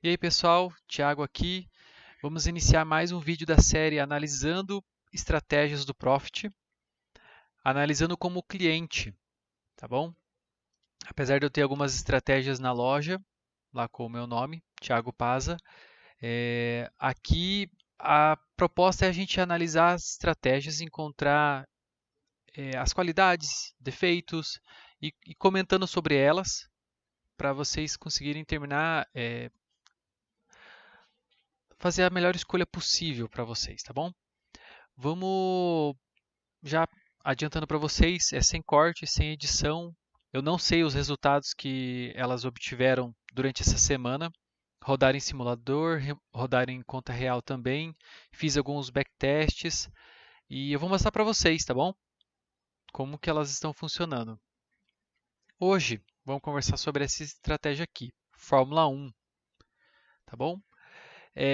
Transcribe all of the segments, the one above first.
E aí pessoal, Thiago aqui. Vamos iniciar mais um vídeo da série Analisando Estratégias do Profit, analisando como cliente, tá bom? Apesar de eu ter algumas estratégias na loja, lá com o meu nome, Thiago Paza, aqui a proposta é a gente analisar as estratégias, encontrar as qualidades, defeitos e comentando sobre elas para vocês conseguirem terminar, fazer a melhor escolha possível para vocês, tá bom? Vamos já adiantando para vocês, é sem corte, sem edição. Eu não sei os resultados que elas obtiveram durante essa semana. Rodaram em simulador, rodaram em conta real também. Fiz alguns backtests e eu vou mostrar para vocês, tá bom? Como que elas estão funcionando. Hoje vamos conversar sobre essa estratégia aqui, Fórmula 1, tá bom?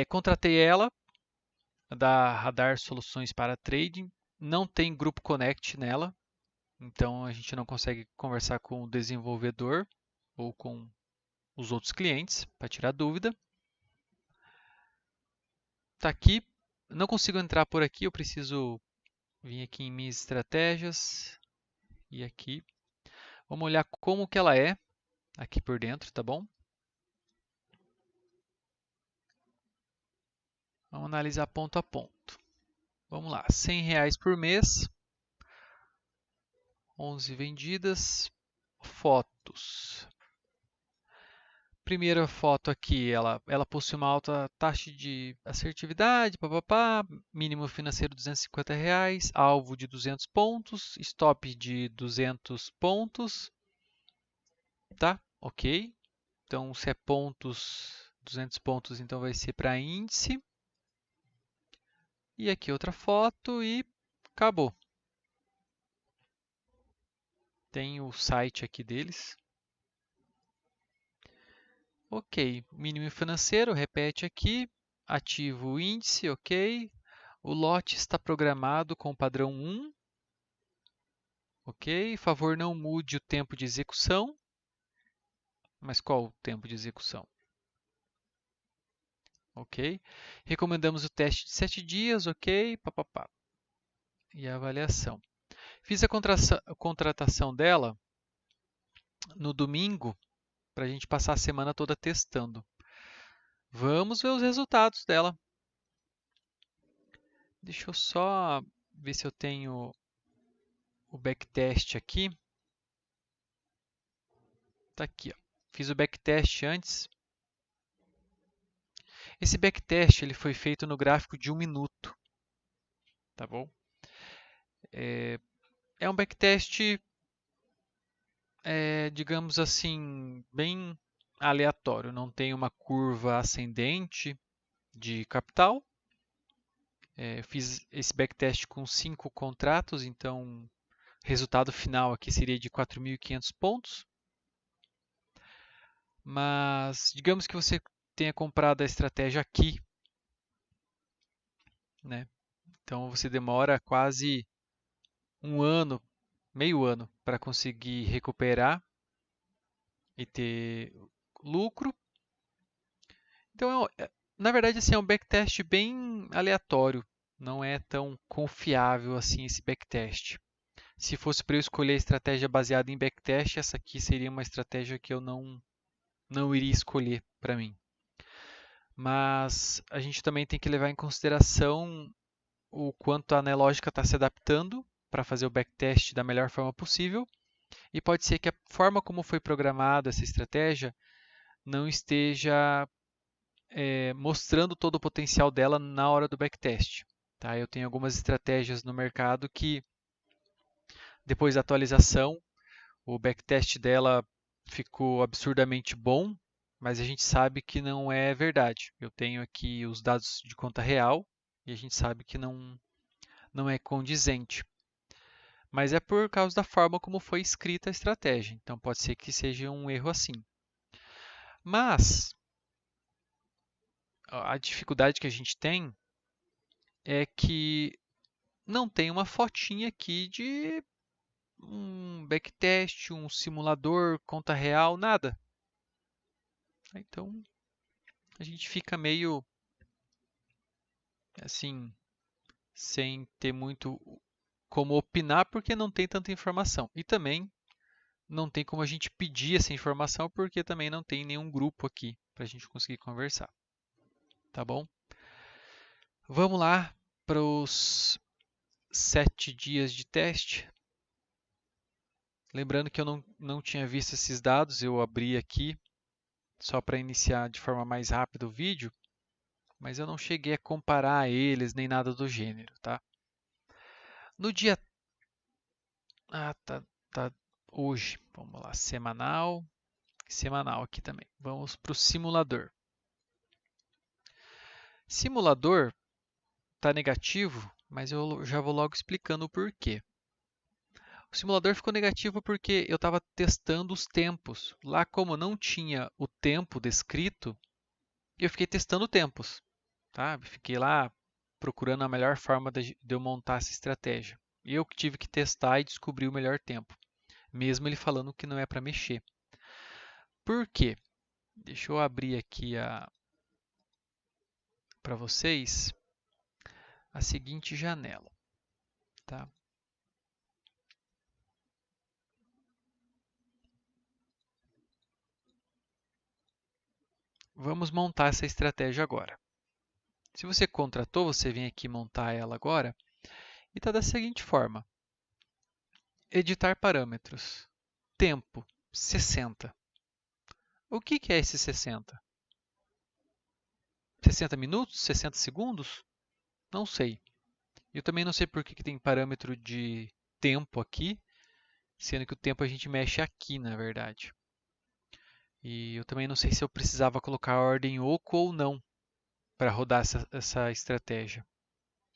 Contratei ela da Radar Soluções para Trading. Não tem grupo Connect nela, então a gente não consegue conversar com o desenvolvedor ou com os outros clientes para tirar dúvida. Está aqui, não consigo entrar por aqui, eu preciso vir aqui em minhas estratégias e aqui. Vamos olhar como que ela é aqui por dentro, tá bom? Vamos analisar ponto a ponto. Vamos lá, R$ 100 por mês, 11 vendidas, fotos. Primeira foto aqui, ela possui uma alta taxa de assertividade, papapá, mínimo financeiro R$ 250, alvo de 200 pontos, stop de 200 pontos, tá? Ok. Então, se é pontos, 200 pontos, então vai ser para índice. E aqui outra foto e acabou. Tem o site aqui deles. Ok, mínimo financeiro, repete aqui, ativo índice, ok. O lote está programado com o padrão 1, ok. Favor não mude o tempo de execução, mas qual o tempo de execução? Ok. Recomendamos o teste de 7 dias, ok. Papapá. E a avaliação. Fiz a contratação dela no domingo para a gente passar a semana toda testando. Vamos ver os resultados dela. Deixa eu só ver se eu tenho o backtest aqui. Tá aqui, ó. Fiz o backtest antes. Esse backtest ele foi feito no gráfico de 1 minuto, tá bom? É um backtest, digamos assim, bem aleatório. Não tem uma curva ascendente de capital. Fiz esse backtest com 5 contratos, então o resultado final aqui seria de 4.500 pontos. Mas digamos que você tenha comprado a estratégia aqui, né? Então você demora quase um ano, meio ano, para conseguir recuperar e ter lucro. Então, na verdade, assim, é um backtest bem aleatório. Não é tão confiável assim esse backtest. Se fosse para eu escolher a estratégia baseada em backtest, essa aqui seria uma estratégia que eu não iria escolher para mim. Mas a gente também tem que levar em consideração o quanto a Anelógica está se adaptando para fazer o backtest da melhor forma possível. E pode ser que a forma como foi programada essa estratégia não esteja mostrando todo o potencial dela na hora do backtest. Tá? Eu tenho algumas estratégias no mercado que, depois da atualização, o backtest dela ficou absurdamente bom, mas a gente sabe que não é verdade. Eu tenho aqui os dados de conta real e a gente sabe que não é condizente. Mas é por causa da forma como foi escrita a estratégia. Então pode ser que seja um erro assim. Mas a dificuldade que a gente tem é que não tem uma fotinha aqui de um backtest, um simulador, conta real, nada. Então a gente fica meio assim, sem ter muito como opinar porque não tem tanta informação. E também não tem como a gente pedir essa informação porque também não tem nenhum grupo aqui para a gente conseguir conversar. Tá bom? Vamos lá para os 7 dias de teste. Lembrando que eu não tinha visto esses dados, eu abri aqui só para iniciar de forma mais rápida o vídeo, mas eu não cheguei a comparar eles nem nada do gênero, tá? No dia... tá hoje, vamos lá, semanal aqui também. Vamos para o simulador. Simulador está negativo, mas eu já vou logo explicando o porquê. O simulador ficou negativo porque eu estava testando os tempos. Lá, como não tinha o tempo descrito, eu fiquei testando tempos. Tá? Fiquei lá procurando a melhor forma de eu montar essa estratégia. E eu tive que testar e descobrir o melhor tempo, mesmo ele falando que não é para mexer. Por quê? Deixa eu abrir aqui para vocês a seguinte janela. Tá? Vamos montar essa estratégia agora. Se você contratou, você vem aqui montar ela agora e está da seguinte forma. Editar parâmetros. Tempo, 60. O que é esse 60? 60 minutos? 60 segundos? Não sei. Eu também não sei por que tem parâmetro de tempo aqui, sendo que o tempo a gente mexe aqui, na verdade. E eu também não sei se eu precisava colocar a ordem oco ou não para rodar essa estratégia.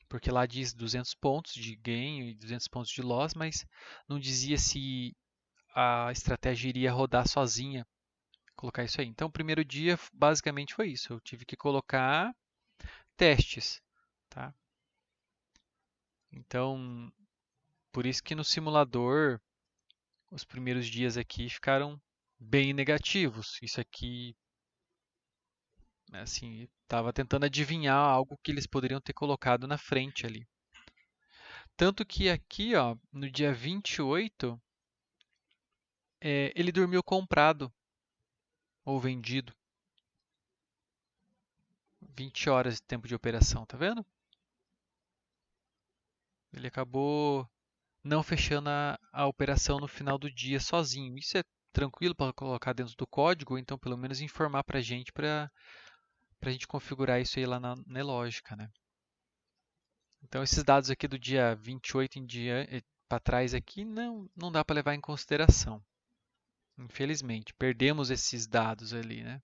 Porque lá diz 200 pontos de ganho e 200 pontos de loss, mas não dizia se a estratégia iria rodar sozinha, colocar isso aí. Então, o primeiro dia basicamente foi isso. Eu tive que colocar testes, tá? Então, por isso que no simulador os primeiros dias aqui ficaram bem negativos. Isso aqui, assim, estava tentando adivinhar algo que eles poderiam ter colocado na frente ali. Tanto que aqui, ó, no dia 28, ele dormiu comprado ou vendido. 20 horas de tempo de operação, tá vendo? Ele acabou não fechando a operação no final do dia sozinho. Isso é tranquilo para colocar dentro do código, ou então pelo menos informar para a gente gente configurar isso aí lá na Nelogica, né? Então esses dados aqui do dia 28 em diante para trás aqui não dá para levar em consideração. Infelizmente, perdemos esses dados ali, né?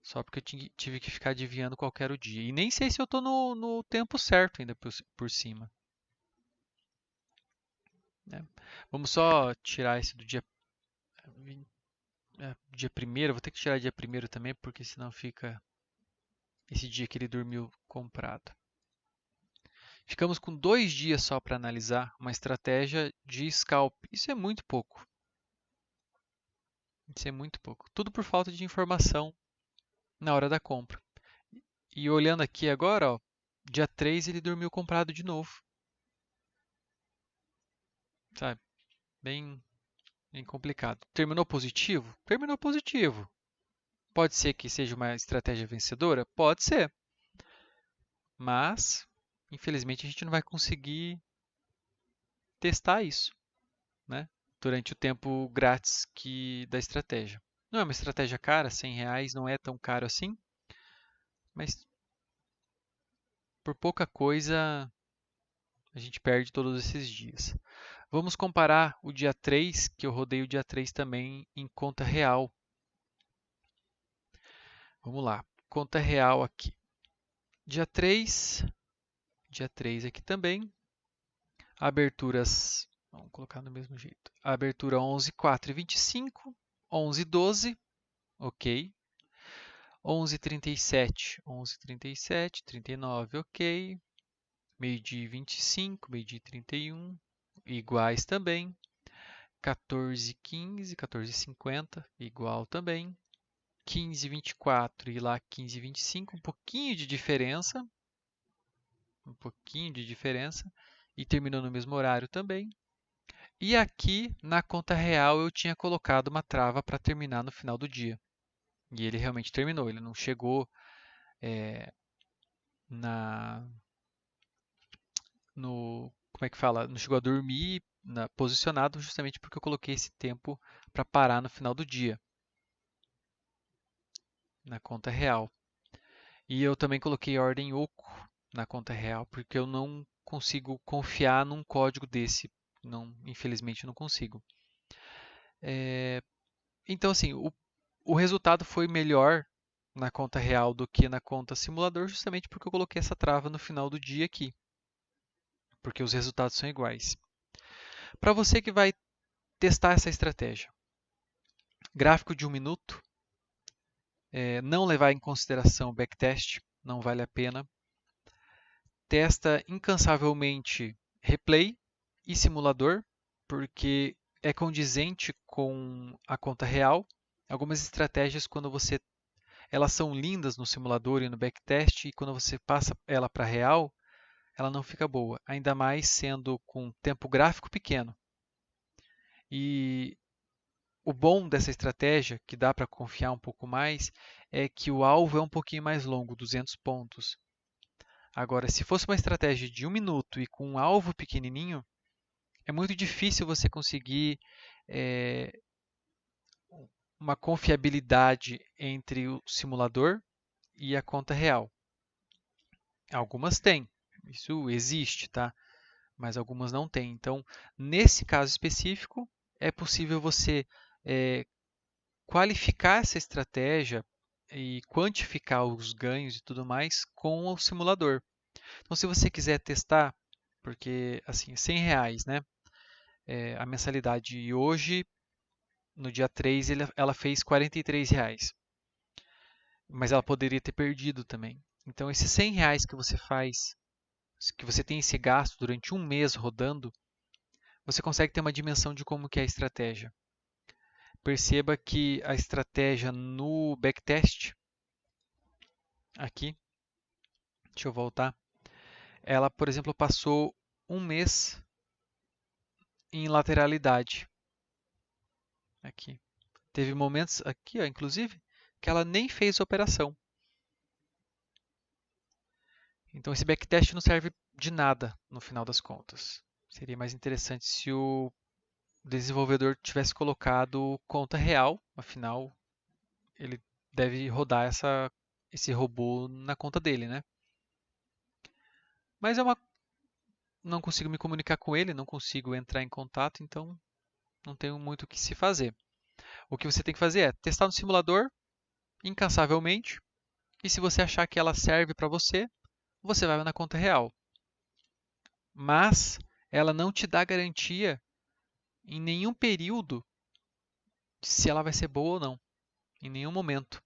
Só porque eu tive que ficar adivinhando qual era o dia. E nem sei se eu estou no tempo certo ainda por cima. Né? Vamos só tirar esse do dia, dia 1º. Vou ter que tirar dia 1º também, porque senão fica esse dia que ele dormiu comprado. Ficamos com 2 dias só para analisar uma estratégia de scalp. Isso é muito pouco. Isso é muito pouco. Tudo por falta de informação na hora da compra. E olhando aqui agora, ó, dia 3 ele dormiu comprado de novo. Sabe? Bem complicado. Terminou positivo? Terminou positivo. Pode ser que seja uma estratégia vencedora? Pode ser. Mas, infelizmente, a gente não vai conseguir testar isso, né? Durante o tempo grátis da estratégia. Não é uma estratégia cara, R$ 100 não é tão caro assim, mas por pouca coisa a gente perde todos esses dias. Vamos comparar o dia 3, que eu rodei o dia 3 também em conta real. Vamos lá, conta real aqui. Dia 3 aqui também. Aberturas, vamos colocar do mesmo jeito. Abertura 11, 4 e 25, 11, 12, ok. 11:37, 11:37, 39, ok. Meio-dia e 25, meio-dia e 31, iguais também. 14:15, 14:50, igual também. 15,24 e lá 15,25, um pouquinho de diferença, e terminou no mesmo horário também. E aqui na conta real eu tinha colocado uma trava para terminar no final do dia. E ele realmente terminou, ele não chegou como é que fala? Não chegou a dormir posicionado justamente porque eu coloquei esse tempo para parar no final do dia, na conta real. E eu também coloquei ordem oco na conta real, porque eu não consigo confiar num código desse. Não, infelizmente não consigo. Então, assim, o resultado foi melhor na conta real do que na conta simulador, justamente porque eu coloquei essa trava no final do dia aqui, porque os resultados são iguais. Para você que vai testar essa estratégia, gráfico de 1 minuto, não levar em consideração o backtest, não vale a pena. Testa incansavelmente replay e simulador, porque é condizente com a conta real. Algumas estratégias, elas são lindas no simulador e no backtest, e quando você passa ela para real, ela não fica boa, ainda mais sendo com tempo gráfico pequeno. E o bom dessa estratégia, que dá para confiar um pouco mais, é que o alvo é um pouquinho mais longo, 200 pontos. Agora, se fosse uma estratégia de 1 minuto e com um alvo pequenininho, é muito difícil você conseguir uma confiabilidade entre o simulador e a conta real. Algumas têm, isso existe, tá? Mas algumas não têm. Então, nesse caso específico, é possível você qualificar essa estratégia e quantificar os ganhos e tudo mais com o simulador. Então, se você quiser testar, porque assim, R$ 100, né? A mensalidade e hoje, no dia 3, ela fez R$ 43. Mas ela poderia ter perdido também. Então, esses R$ 100 que você faz, que você tem esse gasto durante um mês rodando, você consegue ter uma dimensão de como que é a estratégia. Perceba que a estratégia no backtest, aqui, deixa eu voltar, ela, por exemplo, passou um mês em lateralidade. Aqui. Teve momentos aqui, ó, inclusive, que ela nem fez a operação. Então, esse backtest não serve de nada no final das contas. Seria mais interessante se o desenvolvedor tivesse colocado conta real, afinal, ele deve rodar esse robô na conta dele, né? Mas não consigo me comunicar com ele, não consigo entrar em contato, então não tenho muito o que se fazer. O que você tem que fazer é testar no simulador, incansavelmente, e se você achar que ela serve para você, você vai na conta real. Mas ela não te dá garantia em nenhum período se ela vai ser boa ou não, em nenhum momento.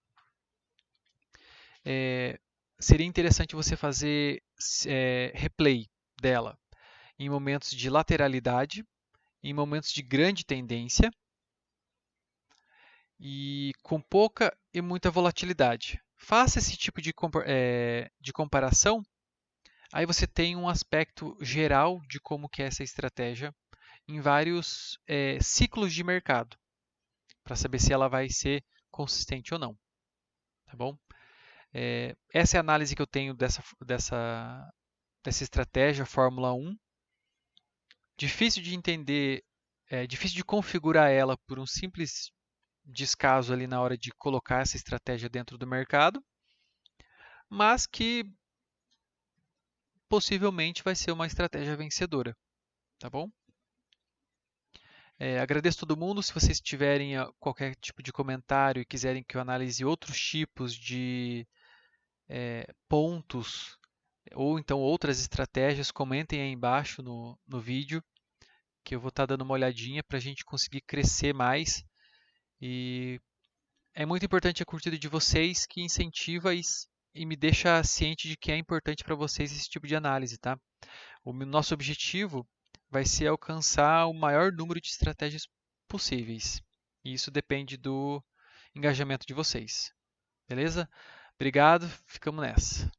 Seria interessante você fazer replay dela em momentos de lateralidade, em momentos de grande tendência e com pouca e muita volatilidade. Faça esse tipo de comparação, aí você tem um aspecto geral de como que é essa estratégia em vários ciclos de mercado, para saber se ela vai ser consistente ou não. Tá bom? Essa é a análise que eu tenho dessa estratégia Fórmula 1. Difícil de entender, difícil de configurar ela por um simples descaso ali na hora de colocar essa estratégia dentro do mercado, mas que possivelmente vai ser uma estratégia vencedora, tá bom? Agradeço todo mundo. Se vocês tiverem qualquer tipo de comentário e quiserem que eu analise outros tipos de pontos ou então outras estratégias, comentem aí embaixo no vídeo, que eu vou estar dando uma olhadinha para a gente conseguir crescer mais. E é muito importante a curtida de vocês, que incentiva e me deixa ciente de que é importante para vocês esse tipo de análise, tá? O nosso objetivo vai ser alcançar o maior número de estratégias possíveis. E isso depende do engajamento de vocês. Beleza? Obrigado, ficamos nessa.